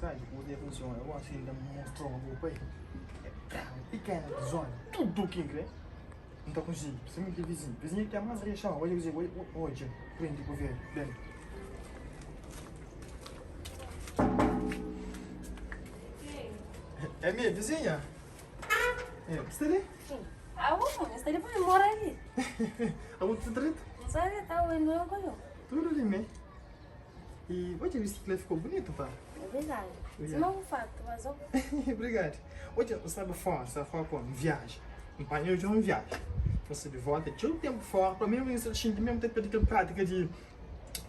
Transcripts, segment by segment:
Sai, poder funcionar. Eu acho que ainda mostrou uma boa coisa. É pequena, zona, tudo que incrível. Não está conseguindo. Principalmente o vizinho. O vizinho que é mais reação. Olha, dizer, hoje, prende para ver. Dentro. É minha vizinha? É, você está ali? Sim. Ah, você depois mora ali. Aonde você está? Não sabe, tá o meu ganhou. Tudo ali, né? E hoje a bicicleta ficou bonita, pá. É verdade. Yeah. Se não fato, vazou. Obrigado. Hoje você vai fora, você vai fora quando? Viagem. Um pai de uma viagem. Você de volta, tira o tempo fora, para mim você tinha mesmo ter aquela prática de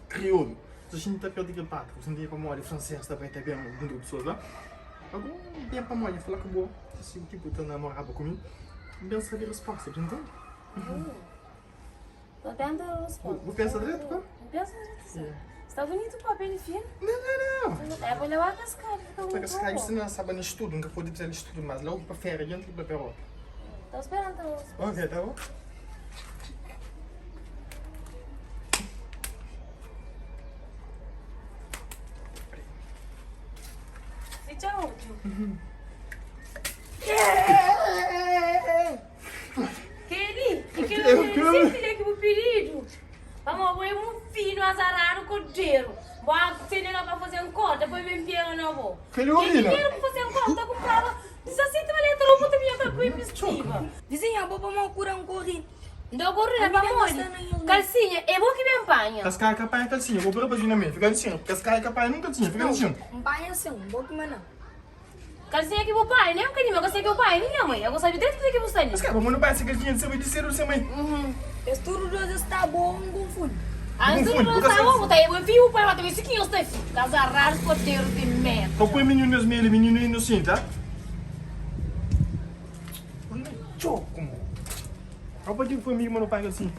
crioulo. Você tinha ter aquela prática, você não tinha para morar francês, também tem bem um grupo de pessoas lá. Algum tempo para morar, falar com boa, assim, tipo, tu namorava comigo, bem saber a resposta, você entende? Tô tendo os pontos. Vou pensar direito, pá? Não pensa direito, sim. Yeah. Você tá bonito o papel filho? Não. É, vou levar a cascada. Para cascar isso não sabe nem estudo, nunca pode dizer estudo, mas logo para férias, gente, para perto. Tô esperando, tá bom. Ok, tá bom? Fica último. Querido, e que eu sempre aqui pro perigo. Vamos ver um filho azarado com dinheiro. Bora, você não vai fazendo conta, depois me enviando na boca. Carolina! Dinheiro pra fazer conta, comprava 17 maletas, roupa também para com investiva. Vizinha, vou para uma cura um corrido. Não corrida pra morrer. Calcinha, é bom que me empanha. Cascar é capaz de calcinha, vou para o paginamento, fica assim. Cascar é capaz de nunca tinha, fica assim. Um pai assim, vou comer não. Calcinha que o pai, né? Um bocadinho, eu gostei que o pai, minha mãe. Eu gostei de dentro do que você Mas cara, vamos no bar, se quer dinheiro, você vai dizer o seu mãe. Esse tudo dois está bom, um confundo. Antes do não tá bom, tá? Eu vi o pai lá também, se que eu estou casa raro, poteiro de merda. Então põe menino nos meus, menino inocente, tá? Olha, choco, mano. Olha o que foi amigo, mano, pai assim.